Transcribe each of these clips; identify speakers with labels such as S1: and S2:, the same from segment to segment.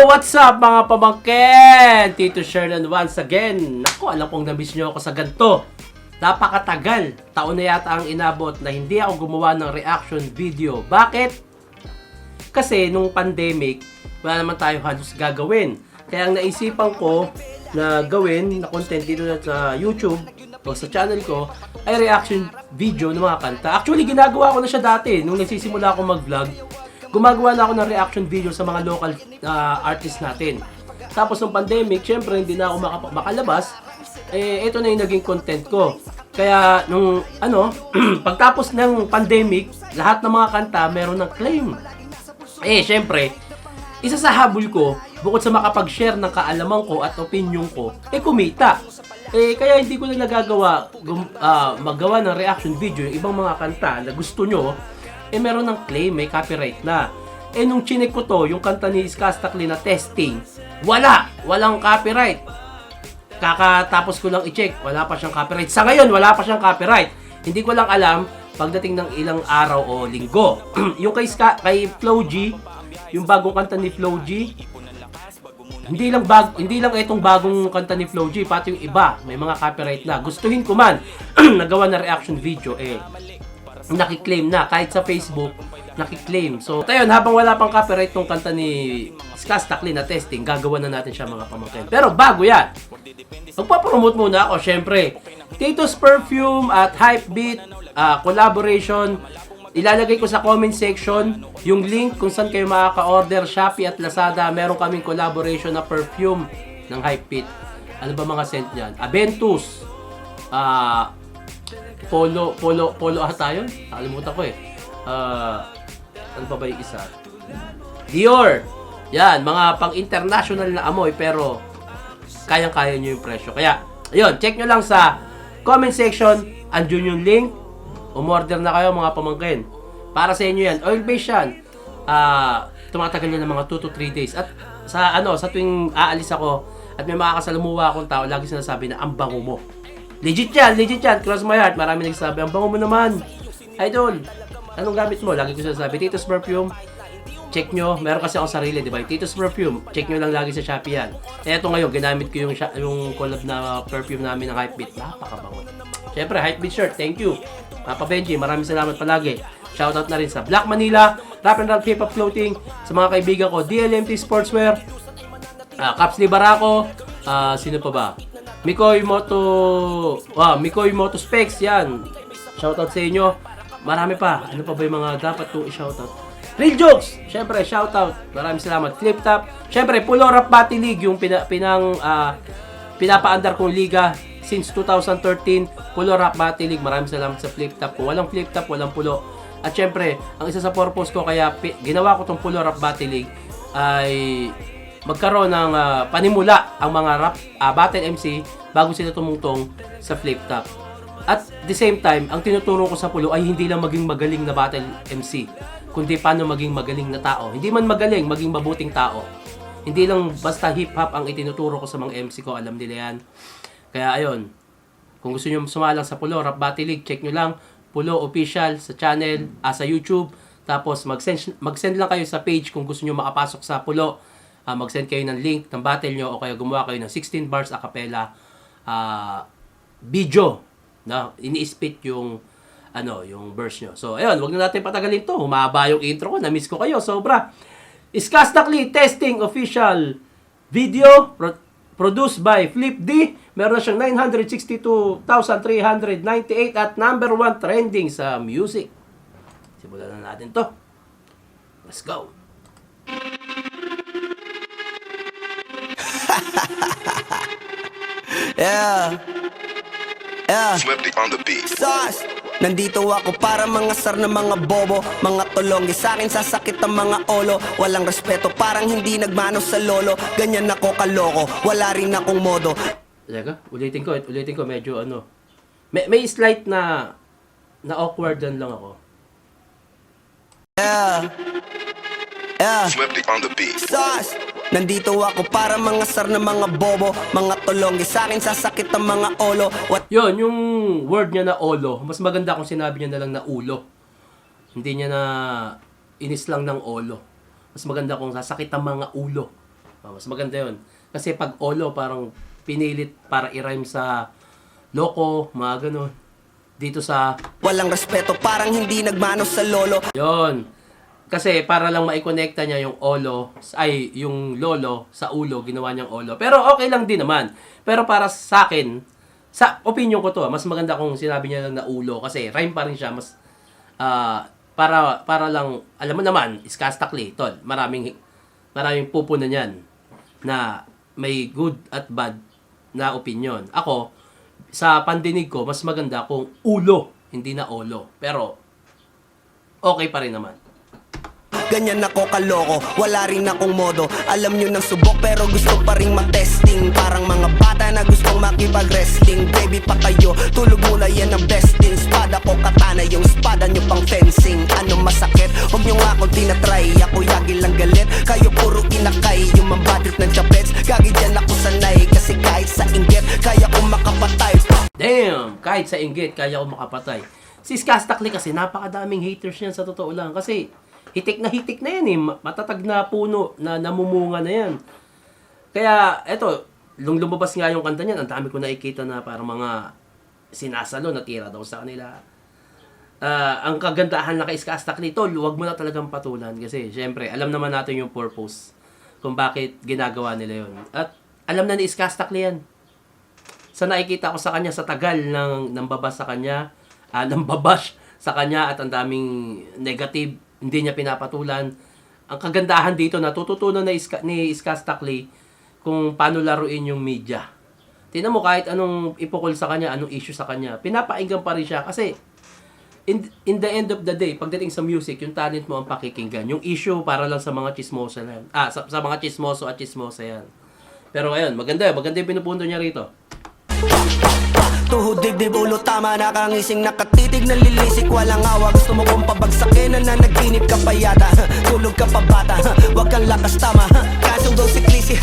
S1: What's up mga pamangkin? Tito Shernan once again. Naku, alam kong na-miss nyo ako sa ganito. Napakatagal. Taon na yata ang inabot na hindi ako gumawa ng reaction video. Bakit? Kasi nung pandemic, wala naman tayo halos gagawin. Kaya ang naisipan ko na gawin na content dito sa YouTube o sa channel ko ay reaction video ng mga kanta. Actually, ginagawa ko na siya dati. Nung nagsisimula ako mag-vlog, gumagawa na ako ng reaction video sa mga local artists natin. Tapos ng pandemic, syempre hindi na ako makalabas. Ito na yung naging content ko. Kaya nung pagtapos ng pandemic, lahat ng mga kanta meron ng claim. Syempre, isa sa habol ko, bukod sa makapag-share ng kaalaman ko at opinion ko, kumita. Kaya hindi ko na nagagawa magawa ng reaction video yung ibang mga kanta na gusto nyo, meron ng claim, may copyright na. Nung chinek ko to, yung kanta ni Skastakli na Testing, walang copyright. Kakatapos ko lang i-check, wala pa siyang copyright. Sa ngayon, wala pa siyang copyright. Hindi ko lang alam, pagdating ng ilang araw o linggo. Yung kay Flo G, yung bagong kanta ni Flo G, hindi lang itong bagong kanta ni Flo G, pati yung iba, may mga copyright na. Gustuhin ko man, nagawa na reaction video, nakiklaim na. Kahit sa Facebook, nakiklaim. So, tayo, habang wala pang copyright tong kanta ni Skastakli na Testing, gagawa na natin siya mga pamangkin. Pero bago yan, magpapromote muna ako, syempre. Tito's Perfume at Hypebeat collaboration. Ilalagay ko sa comment section yung link kung saan kayo makaka-order. Shopee at Lazada, meron kaming collaboration na perfume ng Hypebeat. Ano ba mga scent niyan? Aventus, Polo ata yun? Nakalimutan ko ano pa ba yung isa? Dior! Yan, mga pang-international na amoy pero kayang-kaya nyo yung presyo. Kaya, ayun, check nyo lang sa comment section. Andun yung link. Umorder na kayo mga pamangkin. Para sa inyo yan. Oil-based yan. Tumatagal yan ng mga 2 to 3 days. At sa tuwing aalis ako at may makakasalamuha akong tao, lagi sinasabi na ang bango mo. Legit yan. Cross my heart. Marami nagsasabi, ang bango mo naman. Idol, anong gamit mo? Lagi ko sinasabi, Tito's Perfume. Check nyo. Meron kasi akong sarili, di ba? Tito's Perfume. Check nyo lang lagi sa Shopee yan. Eto ngayon, ginamit ko yung collab na perfume namin ng Hypebeat. Napakabango. Siyempre, Hypebeat shirt. Thank you. Papa Benji, maraming salamat palagi. Shoutout na rin sa Black Manila, Rap and Roll K-Pop Floating, sa mga kaibigan ko, DLMT Sportswear, Caps Libaraco, sino pa ba? Mikoy Moto Specs, yan. Shoutout sa inyo. Marami pa. Ano pa ba yung mga dapat kong i-shoutout? Real Jokes! Siyempre, shoutout. Maraming salamat. Flip Top. Siyempre, Pulo Rap Battle League, yung pinapaandar kong liga since 2013. Pulo Rap Battle League. Maraming salamat sa Flip Top. Kung walang Flip Top, walang pulo. At siyempre, ang isa sa purpose ko, kaya ginawa ko tong Pulo Rap Battle League, ay magkaroon ng panimula ang mga battle MC bago sila tumungtong sa Flip Top. At the same time, ang tinuturo ko sa pulo ay hindi lang maging magaling na battle MC, kundi paano maging magaling na tao. Hindi man magaling, maging mabuting tao. Hindi lang basta hip-hop ang itinuturo ko sa mga MC ko, alam nila yan. Kaya ayun, kung gusto nyo sumalang sa Pulo Rap Battle League, check nyo lang Pulo Official sa channel, sa YouTube. Tapos mag-send lang kayo sa page kung gusto nyo makapasok sa Pulo. Mag-send kayo ng link ng battle nyo o kaya gumawa kayo ng 16 bars a cappella video na ini-spit yung verse nyo. So ayun, wag na natin patagalin to. Humaba yung intro ko, na-miss ko kayo sobra. Skastakli Testing official video produced by Flip D. Meron na siyang 962,398 at number 1 trending sa music. Simulan na natin to. Let's go.
S2: Yeah. Swifty on the beat. Sauce. Nandito ako para mangasar ng mga bobo, mga tulonggi sa akin sasakit ang mga olo. Walang respeto, parang hindi nagmano sa lolo. Ganyan ako kaloko, wala rin akong modo.
S1: Teka, ulitin ko medyo may slight na awkward lang ako.
S2: Swifty on the beat. Sauce. Nandito ako para mangasar ng mga bobo, mga tulonggi sa akin sasakit ang mga olo.
S1: Yun, yung word niya na olo, mas maganda kung sinabi niya na lang na ulo. Hindi niya na inis lang ng olo. Mas maganda kung sasakit ang mga ulo. Mas maganda yun. Kasi pag olo, parang pinilit para i-rhyme sa loko, mga ganun. Dito sa...
S2: Walang respeto, parang hindi nagmano sa lolo.
S1: Yon. Kasi para lang maikonekta niya yung olo, ay yung lolo sa ulo, ginawa niyang olo. Pero okay lang din naman. Pero para sa akin, sa opinion ko to, mas maganda kung sinabi niya lang na ulo. Kasi rhyme pa rin siya, mas... para lang, alam mo naman, iskastakli, tol, maraming pupunan yan na may good at bad na opinion. Ako, sa pandinig ko, mas maganda kung ulo, hindi na olo. Pero, okay pa rin naman.
S2: Ganyan ako kaloko, wala rin akong modo. Alam nyo ng subok pero gusto pa rin matesting. Parang mga bata na gustong makipag-wrestling. Baby pa kayo, tulog muna yan ang besting. Spada ko katana, yung spada nyo pang fencing. Ano masakit? Huwag nyo nga akong tinatry. Ako yagi lang galit, kayo puro inakay. Yung mambadrip ng chapets, gagi dyan ako sanay. Kasi kahit sa inggit, kaya ko makapatay.
S1: Damn! Kahit sa inggit, kaya ko makapatay. Si Skastakli kasi, napakadaming haters niyan sa totoo lang. Kasi, hitik na yan eh. Matatag na puno na namumunga na yan. Kaya, eto, lumabas nga yung kanta niyan, ang dami ko nakikita na parang mga sinasalo, natira daw sa kanila. Ang kagandahan na kay Skastakli, tol, huwag mo na talagang patulan. Kasi, syempre, alam naman natin yung purpose kung bakit ginagawa nila yun. At, alam na ni Skastakli yan. Sa nakikita ko sa kanya, sa tagal ng babas sa kanya, ng babash sa kanya at ang daming negative, hindi niya pinapatulan. Ang kagandahan dito, natututunan na ni Skastakli kung paano laruin yung media. Tingnan mo, kahit anong ipukol sa kanya, anong issue sa kanya, pinapainggan pa rin siya kasi in the end of the day, pagdating sa music, yung talent mo ang pakikinggan. Yung issue para lang sa mga chismosa yan. Sa mga chismoso at chismosa yan. Pero ayun, maganda yung pinupunto niya rito.
S2: Tuhod, dibdib, ulo, tama, nakangising, nakatitig, nalilisik, walang awa. Gusto mo kong pabagsakin, nananaginip ka pa yata. Tulog ka pa bata, wag kang lakas tama. Kasong daw si Clissy,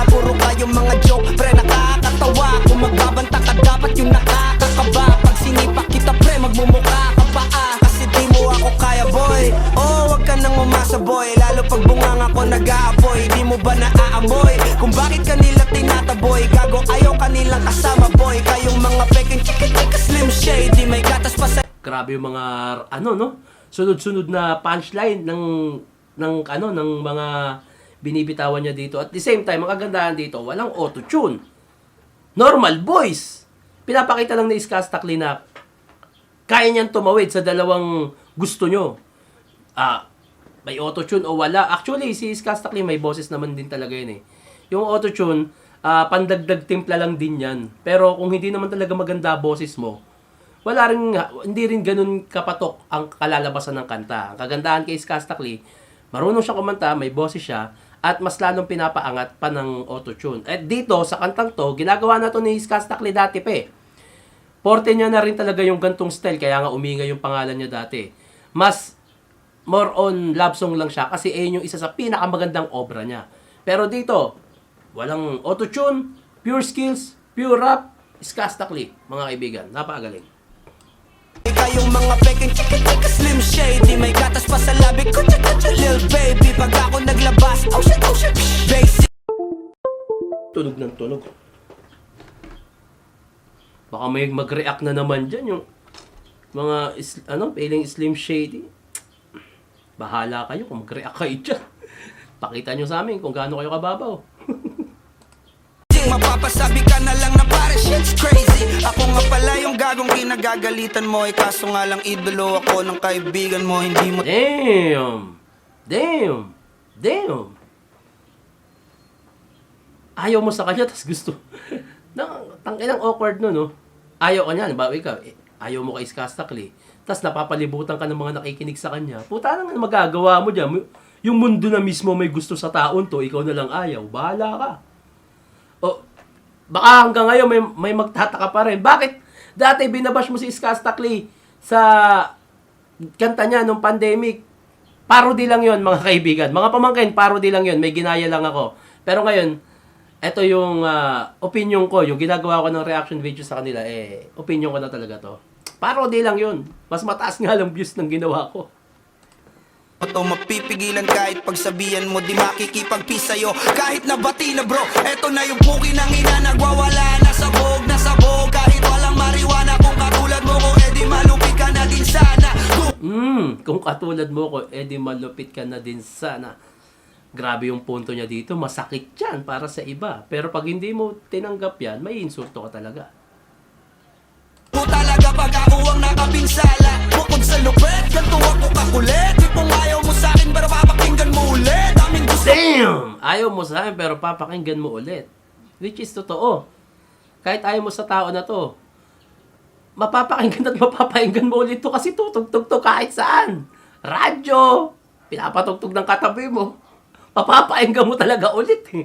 S2: puro kayong mga joke, pre, nakakatawa. Kung magbabanta ka, dapat yung nakakakaba. Pag sinipak kita, pre, magmumukha ka pa kasi di mo ako kaya, boy. Oh, wag ka nang umasa, boy. Lalo pag bungang ako nag-aapoy, di mo ba naaamoy kung bakit kanila tinataboy? Gago, ayaw kanilang kasama, boy. Kayong mga peking chika slim shady, may gatas pa sa...
S1: Grabe yung mga sunod-sunod na punchline ng mga binibitawan niya dito. At the same time, ang kagandahan dito, walang auto-tune. Normal voice. Pinapakita lang ni Skastakli na kaya niyang tumawid sa dalawang gusto nyo. May auto-tune o wala. Actually, si Skastakli may boses naman din talaga yun eh. Yung auto-tune, pandagdag timpla lang din yan. Pero kung hindi naman talaga maganda boses mo, hindi rin ganun kapatok ang kalalabasan ng kanta. Ang kagandahan kay Skastakli, marunong siya kumanta, may boses siya, at mas lalong pinapaangat pa ng auto-tune. At dito, sa kantang to, ginagawa na to ni Skastakli dati pa eh. Forte niya na rin talaga yung gantong style, kaya nga umingay yung pangalan niya dati. Mas more on love song lang siya, kasi ayun yung isa sa pinakamagandang obra niya. Pero dito, walang auto-tune, pure skills, pure rap, Skastakli, mga kaibigan. Napakagaling.
S2: Kayong mga peking chika slim shady, may gatas pa sa labi ko, lil baby. Pag ako naglabas, oh shit, basic.
S1: Tunog ng tunog. Baka may mag-react na naman dyan yung mga feeling Slim Shady. Bahala kayo kung mag-react kayo dyan. Pakita nyo sa amin kung gaano kayo kababaw.
S2: Mapapasabi ka na lang na pare shit's crazy. Ako nga pala yung gagong kinagagalitan mo, kaso nga lang idolo ako ng kaibigan mo, hindi mo...
S1: Damn! Ayaw mo sa kanya, tas gusto. Tangkinang awkward no, no? Ayaw ka niyan, bawi ka. Ayaw mo kay Skastakli. Tas napapalibutan ka ng mga nakikinig sa kanya. Puta nang magagawa mo dyan. Yung mundo na mismo may gusto sa taon to, ikaw na lang ayaw. Bahala ka. O, baka hanggang ngayon may magtataka pa rin. Bakit dati binabash mo si Skastakli sa kanta niya nung pandemic? Parody lang yon mga kaibigan. Mga pamangkin, parody lang yon. May ginaya lang ako. Pero ngayon, ito yung opinion ko. Yung ginagawa ko ng reaction video sa kanila, opinion ko na talaga to. Parody lang yun. Mas mataas nga lang views ng ginawa ko.
S2: to mapipigilan kahit pagsabihan mo di makikipagpis sa'yo. Kahit nabati na bro, eto na yung puki ng ina. Nagwawala na sabog, kahit walang mariwana. Kung katulad mo ko, edi malupit ka na din sana.
S1: Kung katulad mo ko, edi malupit ka na din sana. Grabe yung punto niya dito, masakit yan para sa iba. Pero pag hindi mo tinanggap yan, may insulto ka talaga.
S2: Talaga pag ako ang nakapinsala. Bukod sa lupet, ganito ako kakulit. Di kung ayaw mo sa akin, pero papakinggan mo ulit. Daming gusto.
S1: Damn! Ayaw mo sa akin, pero papakinggan mo ulit. Which is totoo. Kahit ayaw mo sa tao na to, mapapakinggan at mapapakinggan mo ulit to kasi tutugtog to kahit saan. Radyo! Pinapatugtog ng katabi mo. Mapapakinggan mo talaga ulit eh.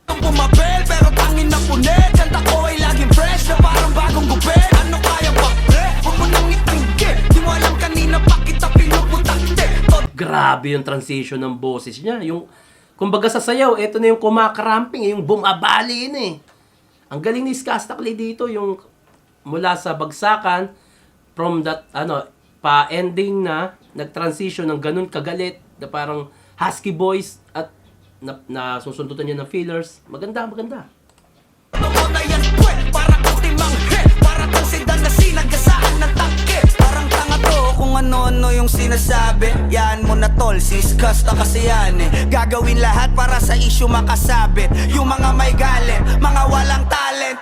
S2: Pumapel, pero tangin na punit. Kanta ko ay laging fresh na parang bagong gupit. Ano kaya pa, pre? Huwag mo nang itingge. Di mo alam kanina pa kita pinuputakte.
S1: Grabe yung transition ng boses niya. Yung, kumbaga sa sayaw, eto na yung kumakaramping, yung bumabali na eh. Ang galing ni Skastakli dito, yung mula sa bagsakan, from that, pa-ending na, nag-transition ng ganun kagalit, na parang husky voice, at na susundutan niya ng fillers. Maganda.
S2: Na yan, pwe, para kang timang head. Para kang sedan na sinagasaan ng tangke. Parang tanga to kung ano-ano yung sinasabi. Yan mo na tol, siskasta kasi yan eh. Gagawin lahat para sa issue makasabit. Yung mga may galit, mga walang talent.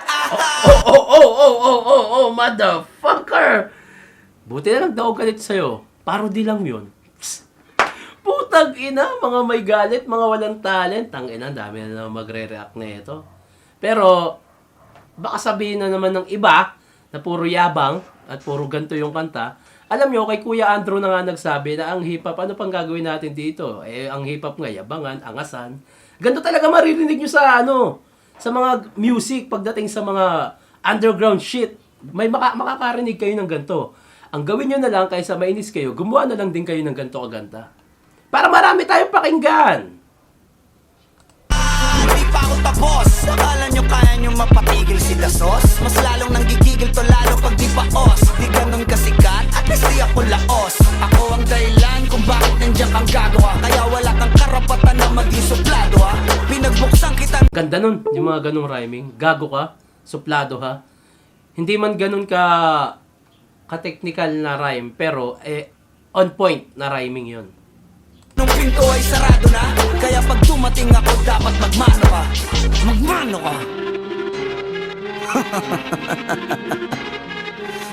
S1: Motherfucker! Buti na lang daw galit sa'yo. Parody lang yun. Putang ina, mga may galit, mga walang talent. Ang ina, dami na naman magre-react na ito. Pero, baka sabihin na naman ng iba na puro yabang at puro ganito yung kanta. Alam nyo, kay Kuya Andrew na nga nagsabi na ang hip-hop, ano pang gagawin natin dito? Ang hip-hop nga, yabangan, angasan. Ganito talaga maririnig nyo sa sa mga music pagdating sa mga underground shit. May makakarinig kayo ng ganito. Ang gawin nyo na lang, kaysa mainis kayo, gumawa na lang din kayo ng ganito kaganta. Para marami tayong pakinggan.
S2: Hindi pa ako tapos. Akala nyo kaya nyo mapatigil si Dasos? Mas lalong nanggigigil to lalo pag di paos. Di ganun kasikat, at least di ako laos. Ako ang dahilan kung bakit nandiyan kang gagawa. Kaya wala kang karapatan na maging suplado ha. Pinagbuksan kita.
S1: Ganda nun, yung mga ganung rhyming. Gago ka, suplado ha. Hindi man ganun ka-technical na rhyme, pero on point na rhyming yun.
S2: Nung pinto ay sarado na, kaya pag dumating ako dapat magmano ka. Magmano ka.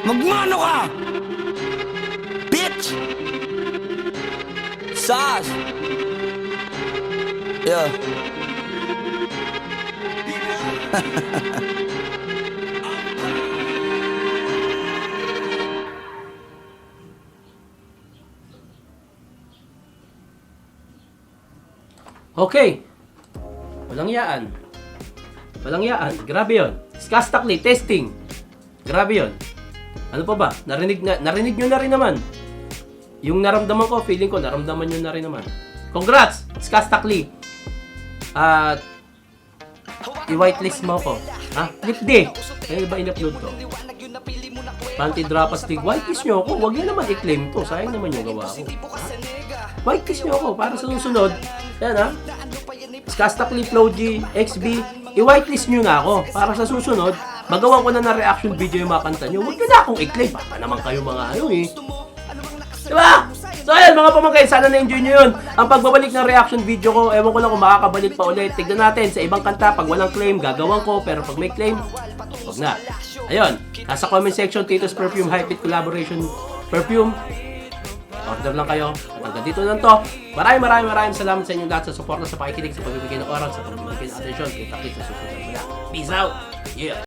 S2: Magmano ka. Bitch. Sas. Yeah.
S1: Okay. Walang yaan. Grabe yun. Skastakli, testing. Grabe yun. Ano pa ba? Narinig nyo na rin naman. Yung naramdaman ko, feeling ko, naramdaman nyo na rin naman. Congrats! Skastakli. At i-whitelist mo ko. Ha? Clip D. Kaya ba in-upload to? Panty Drop Astig. Whitelist nyo ako. Huwag nyo naman i-claim to. Sayang naman yung gawa ko. Whitelist nyo ako para sa susunod. Yan ha. Skastakli, Flow G, XB. I-whitelist nyo na ako para sa susunod. Magawa ko na ng reaction video yung mga kanta nyo. Huwag nyo na akong i-claim. Baka naman kayo mga Diba? So ayan mga pamangkay, sana na-enjoy nyo yun. Ang pagbabalik ng reaction video ko, ewan ko lang kung makakabalik pa ulit. Tignan natin sa ibang kanta, pag walang claim, gagawan ko. Pero pag may claim, huwag na. Ayun, nasa comment section, Tito's Perfume Hype Collaboration Perfume. Order lang kayo. Hanggang dito lang to. Maraming salamat sa inyong lahat sa suporta, sa pakikinig, sa pagbibigay ng oras, sa pagbibigay ng atensyon. Kita-kits sa susunod. Peace out! Yeah!